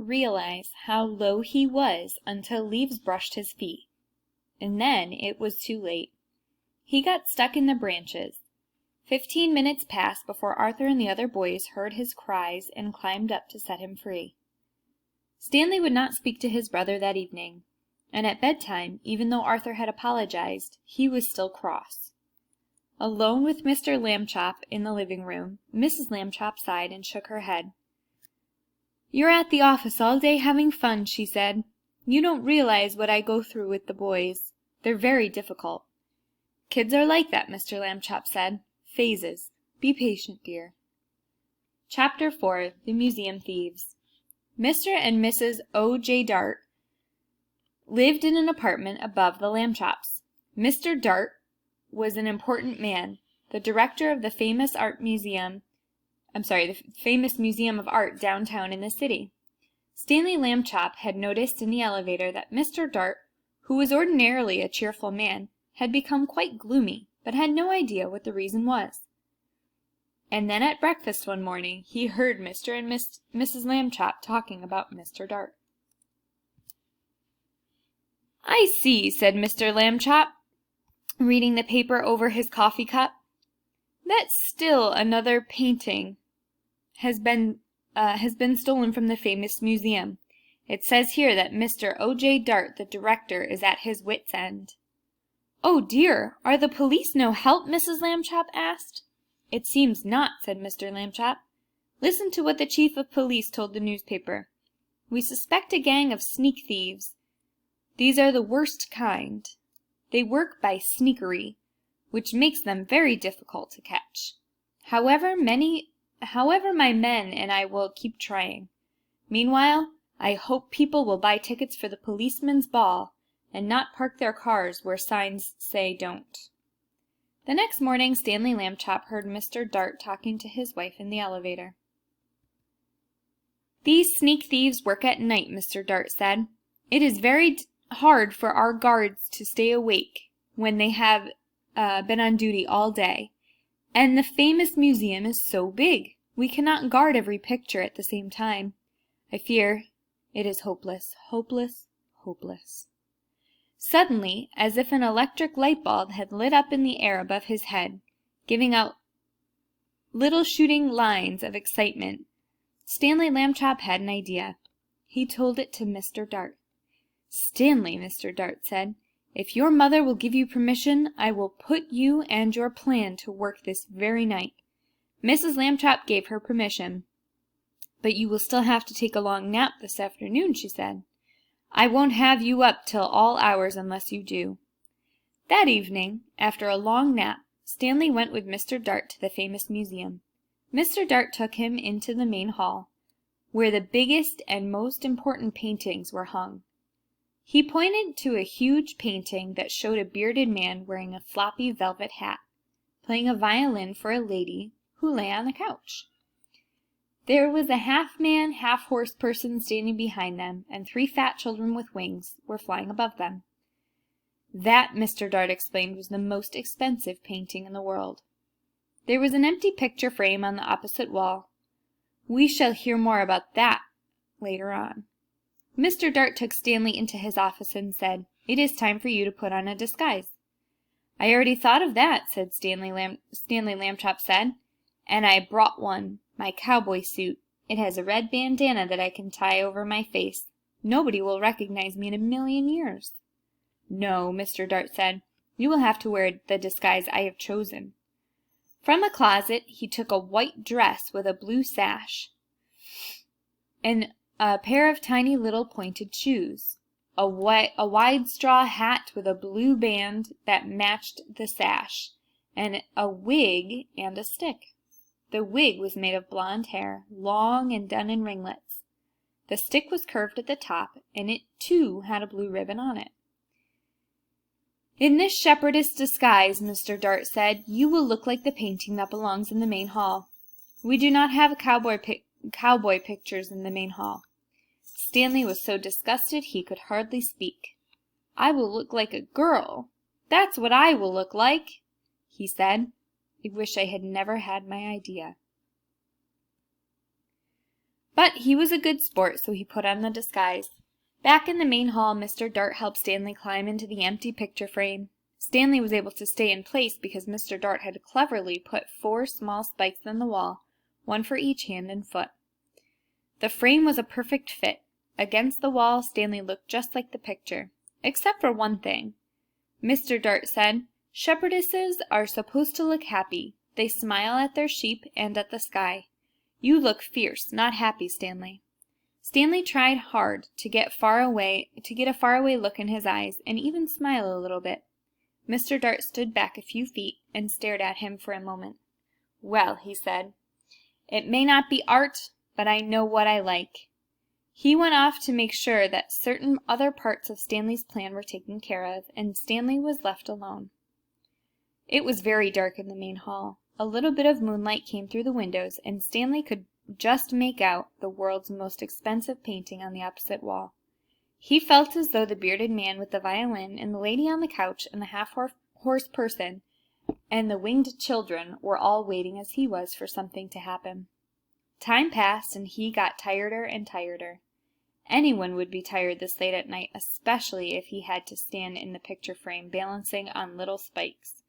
realize how low he was until leaves brushed his feet, and then it was too late. He got stuck in the branches. 15 minutes passed before Arthur and the other boys heard his cries and climbed up to set him free. Stanley would not speak to his brother that evening, and at bedtime, even though Arthur had apologized, he was still cross. Alone with Mr. Lambchop in the living room, Mrs. Lambchop sighed and shook her head. "You're at the office all day having fun," she said. "You don't realize what I go through with the boys. They're very difficult." "Kids are like that," Mr. Lambchop said. "Phases. Be patient, dear." Chapter 4. The Museum Thieves. Mr. and Mrs. O.J. Dart lived in an apartment above the Lambchops. Mr. Dart was an important man, the director of the famous Museum of Art downtown in the city. Stanley Lambchop had noticed in the elevator that Mr. Dart, who was ordinarily a cheerful man, had become quite gloomy, but had no idea what the reason was. And then at breakfast one morning he heard Mr. and Mrs. Lambchop talking about Mr. Dart. "I see," said Mr. Lambchop, reading the paper over his coffee cup, "that still another painting has been stolen from the famous museum. It says here that Mr. O.J. Dart, the director, is at his wits' end." "Oh dear, are the police no help?" Mrs. Lambchop asked. "It seems not," said Mr. Lambchop. "Listen to what the chief of police told the newspaper. We suspect a gang of sneak thieves. These are the worst kind. They work by sneakery, which makes them very difficult to catch. However, my men and I will keep trying. Meanwhile, I hope people will buy tickets for the policeman's ball and not park their cars where signs say don't." The next morning Stanley Lambchop heard Mr. Dart talking to his wife in the elevator. "These sneak thieves work at night," Mr. Dart said. "It is very hard for our guards to stay awake when they have been on duty all day. And the famous museum is so big, we cannot guard every picture at the same time. I fear it is hopeless, hopeless, hopeless." Suddenly, as if an electric light bulb had lit up in the air above his head, giving out little shooting lines of excitement, Stanley Lambchop had an idea. He told it to Mr. Dart. "Stanley," Mr. Dart said, "if your mother will give you permission, I will put you and your plan to work this very night." Mrs. Lambchop gave her permission. "But you will still have to take a long nap this afternoon," she said. "I won't have you up till all hours unless you do." That evening, after a long nap, Stanley went with Mr. Dart to the famous museum. Mr. Dart took him into the main hall, where the biggest and most important paintings were hung. He pointed to a huge painting that showed a bearded man wearing a floppy velvet hat, playing a violin for a lady who lay on a couch. There was a half-man, half-horse person standing behind them, and 3 fat children with wings were flying above them. That, Mr. Dart explained, was the most expensive painting in the world. There was an empty picture frame on the opposite wall. We shall hear more about that later on. Mr. Dart took Stanley into his office and said, "It is time for you to put on a disguise." "I already thought of that," said Stanley Lambchop said, "and I brought one. My cowboy suit. It has a red bandana that I can tie over my face. Nobody will recognize me in a million years." "No," Mr. Dart said. "You will have to wear the disguise I have chosen." From a closet he took a white dress with a blue sash, and a pair of tiny little pointed shoes, a wide straw hat with a blue band that matched the sash, and a wig and a stick. The wig was made of blonde hair, long and done in ringlets. The stick was curved at the top, and it, too, had a blue ribbon on it. "In this shepherdess disguise," Mr. Dart said, "you will look like the painting that belongs in the main hall. We do not have cowboy pictures in the main hall." Stanley was so disgusted he could hardly speak. "I will look like a girl. That's what I will look like," he said. "I wish I had never had my idea." But he was a good sport, so he put on the disguise. Back in the main hall, Mr. Dart helped Stanley climb into the empty picture frame. Stanley was able to stay in place because Mr. Dart had cleverly put 4 small spikes in the wall, one for each hand and foot. The frame was a perfect fit. Against the wall, Stanley looked just like the picture, except for one thing. Mr. Dart said, "Shepherdesses are supposed to look happy. They smile at their sheep and at the sky. You look fierce, not happy, Stanley." Stanley tried hard to get a faraway look in his eyes and even smile a little bit. Mr. Dart stood back a few feet and stared at him for a moment. "Well," he said, "it may not be art, but I know what I like." He went off to make sure that certain other parts of Stanley's plan were taken care of, and Stanley was left alone. It was very dark in the main hall. A little bit of moonlight came through the windows, and Stanley could just make out the world's most expensive painting on the opposite wall. He felt as though the bearded man with the violin and the lady on the couch and the half-horse person and the winged children were all waiting as he was for something to happen. Time passed, and he got tireder and tireder. Anyone would be tired this late at night, especially if he had to stand in the picture frame balancing on little spikes.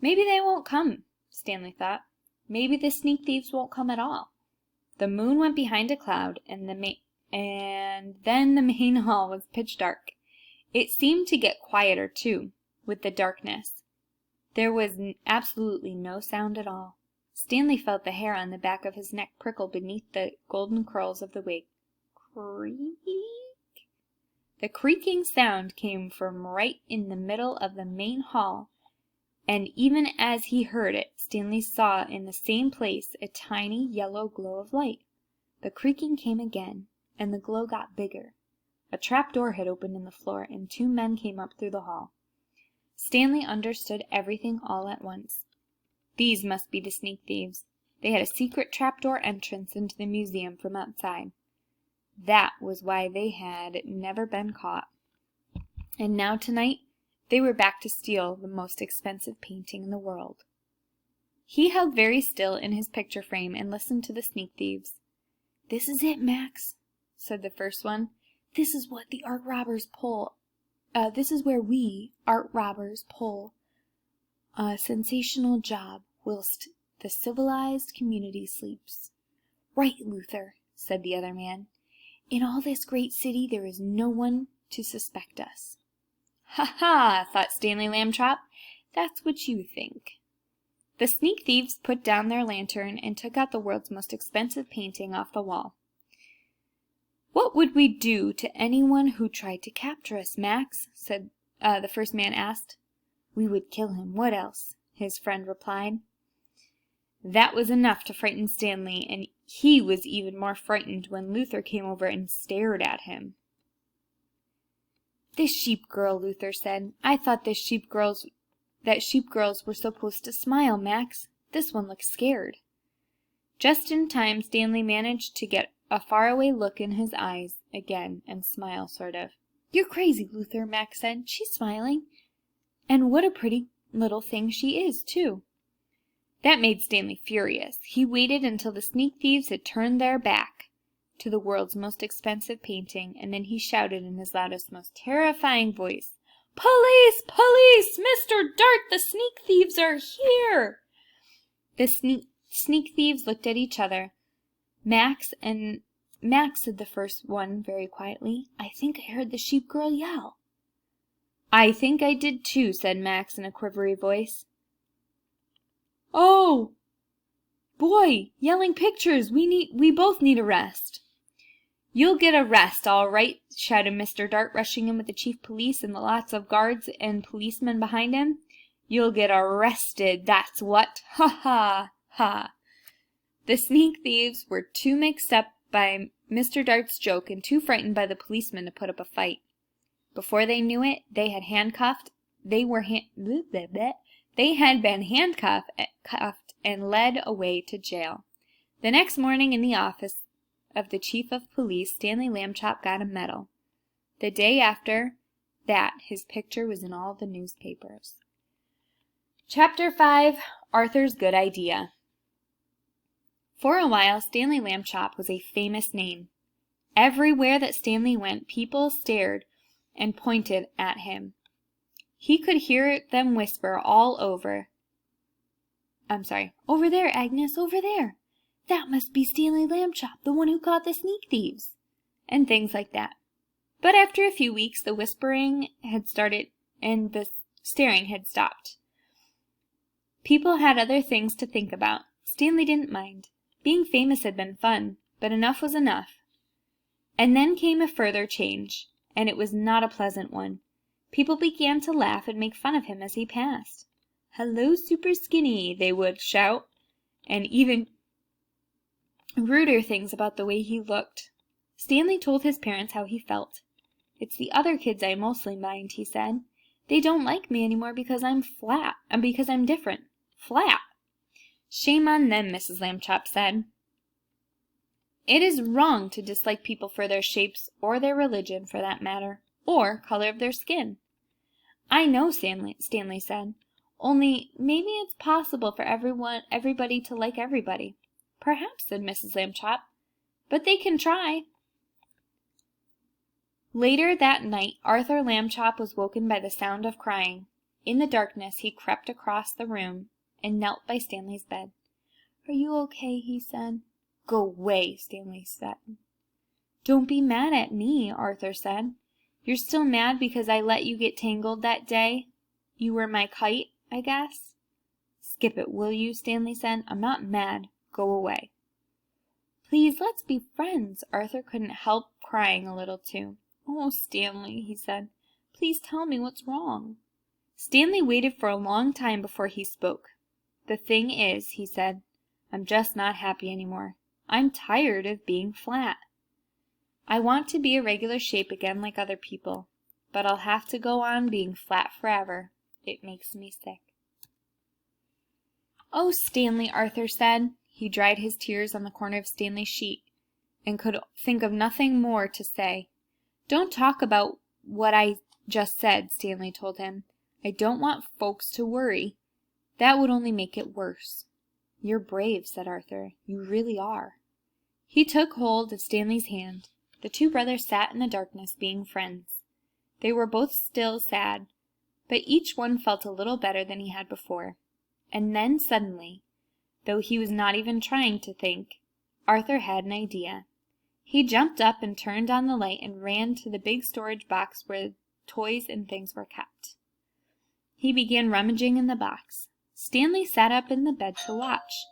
Maybe they won't come, Stanley thought. Maybe the sneak thieves won't come at all. The moon went behind a cloud, and then the main hall was pitch dark. It seemed to get quieter, too, with the darkness. There was absolutely no sound at all. Stanley felt the hair on the back of his neck prickle beneath the golden curls of the wig. Creak! The creaking sound came from right in the middle of the main hall, and even as he heard it, Stanley saw in the same place a tiny yellow glow of light. The creaking came again, and the glow got bigger. A trap door had opened in the floor, and 2 men came up through the hall. Stanley understood everything all at once. These must be the sneak thieves. They had a secret trapdoor entrance into the museum from outside. That was why they had never been caught. And now tonight, they were back to steal the most expensive painting in the world. He held very still in his picture frame and listened to the sneak thieves. "This is it, Max," said the first one. "This is what the art robbers pull. This is where we, art robbers, pull a sensational job whilst the civilized community sleeps." "Right, Luther," said the other man. "In all this great city there is no one to suspect us." "Ha ha!" thought Stanley Lambtrop. "That's what you think." The sneak thieves put down their lantern and took out the world's most expensive painting off the wall. "What would we do to anyone who tried to capture us, Max?" the first man asked. "We would kill him. What else?" his friend replied. That was enough to frighten Stanley, and he was even more frightened when Luther came over and stared at him. "This sheep girl," Luther said. "I thought that sheep girls were supposed to smile, Max. This one looks scared." Just in time, Stanley managed to get a faraway look in his eyes again and smile, sort of. "You're crazy, Luther," Max said. "She's smiling. And what a pretty little thing she is, too." That made Stanley furious. He waited until the sneak thieves had turned their back to the world's most expensive painting, and then he shouted in his loudest, most terrifying voice, "Police! Police! Mr. Dart, the sneak thieves are here!" The sneak thieves looked at each other. Max, said the first one very quietly. "I think I heard the sheep girl yell." "I think I did too," said Max in a quivery voice. "Oh, boy, yelling pictures! We both need a rest." "You'll get a rest, all right," shouted Mr. Dart, rushing in with the chief police and lots of guards and policemen behind him. "You'll get arrested, that's what! Ha ha ha!" The sneak thieves were too mixed up by Mr. Dart's joke and too frightened by the policemen to put up a fight. Before they knew it, they had been handcuffed and led away to jail. The next morning in the office of the chief of police, Stanley Lambtrop got a medal. The day after that, his picture was in all the newspapers. Chapter 5, Arthur's Good Idea. For a while, Stanley Lambchop was a famous name. Everywhere that Stanley went, people stared and pointed at him. He could hear them whisper all over. Over there, Agnes, over there. That must be Stanley Lambchop, the one who caught the sneak thieves. And things like that. But after a few weeks, the whispering had started and the staring had stopped. People had other things to think about. Stanley didn't mind. Being famous had been fun, but enough was enough. And then came a further change, and it was not a pleasant one. People began to laugh and make fun of him as he passed. "Hello, Super Skinny," they would shout, and even ruder things about the way he looked. Stanley told his parents how he felt. "It's the other kids I mostly mind," he said. "They don't like me anymore because I'm flat, and because I'm different. Flat." "Shame on them," Mrs. Lambchop said. "It is wrong to dislike people for their shapes, or their religion, for that matter, or color of their skin." "I know," Stanley said. "Only maybe it's possible for everybody to like everybody." "Perhaps," said Mrs. Lambchop, "but they can try." Later that night, Arthur Lambchop was woken by the sound of crying. In the darkness, he crept across the room and knelt by Stanley's bed. "Are you okay?" he said. "Go away," Stanley said. "Don't be mad at me," Arthur said. "You're still mad because I let you get tangled that day? You were my kite, I guess?" "Skip it, will you?" Stanley said. "I'm not mad. Go away." "Please, let's be friends." Arthur couldn't help crying a little too. "Oh, Stanley," he said, "please tell me what's wrong." Stanley waited for a long time before he spoke. "The thing is," he said, "I'm just not happy anymore. I'm tired of being flat. I want to be a regular shape again like other people, but I'll have to go on being flat forever. It makes me sick." "Oh, Stanley," Arthur said. He dried his tears on the corner of Stanley's sheet and could think of nothing more to say. "Don't talk about what I just said," Stanley told him. "I don't want folks to worry. That would only make it worse." "You're brave," said Arthur. "You really are." He took hold of Stanley's hand. The two brothers sat in the darkness, being friends. They were both still sad, but each one felt a little better than he had before. And then suddenly, though he was not even trying to think, Arthur had an idea. He jumped up and turned on the light and ran to the big storage box where toys and things were kept. He began rummaging in the box. Stanley sat up in the bed to watch.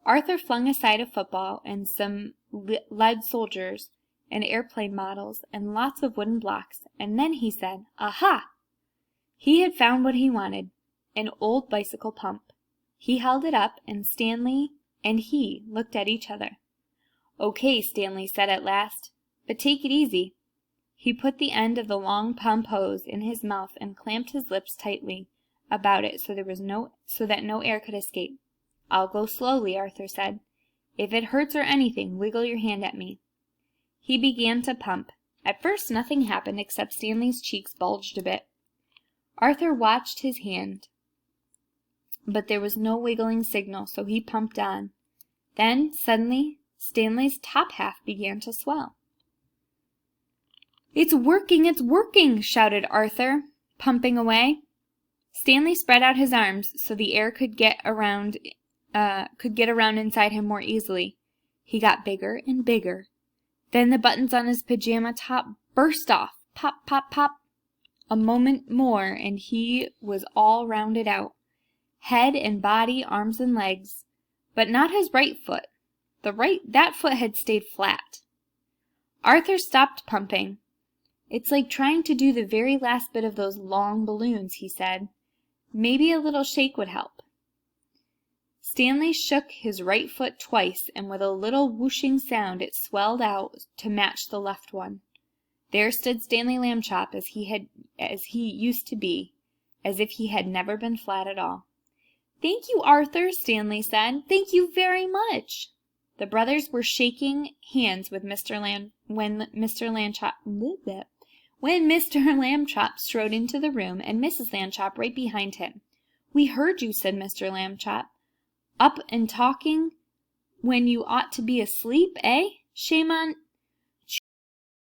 Arthur flung aside a football and some lead soldiers and airplane models and lots of wooden blocks, and then he said, "Aha!" He had found what he wanted, an old bicycle pump. He held it up, and Stanley and he looked at each other. "Okay," Stanley said at last, "but take it easy." He put the end of the long pump hose in his mouth and clamped his lips tightly about it so that no air could escape. "I'll go slowly," Arthur said. "If it hurts or anything, wiggle your hand at me." He began to pump. At first nothing happened except Stanley's cheeks bulged a bit. Arthur watched his hand, but there was no wiggling signal, so he pumped on. Then, suddenly, Stanley's top half began to swell. "It's working! It's working!" shouted Arthur, pumping away. Stanley spread out his arms so the air could get around inside him more easily. He got bigger and bigger. Then the buttons on his pajama top burst off. Pop, pop, pop. A moment more and he was all rounded out. Head and body, arms and legs. But not his right foot. That foot had stayed flat. Arthur stopped pumping. "It's like trying to do the very last bit of those long balloons," he said. "Maybe a little shake would help." Stanley shook his right foot twice, and with a little whooshing sound it swelled out to match the left one. There stood Stanley Lambchop as he used to be, as if he had never been flat at all. "Thank you, Arthur," Stanley said. "Thank you very much." The brothers were shaking hands with when Mr. Lambchop strode into the room, and Mrs. Lambchop right behind him. "We heard you," said Mr. Lambchop. "Up and talking when you ought to be asleep, eh? Shame on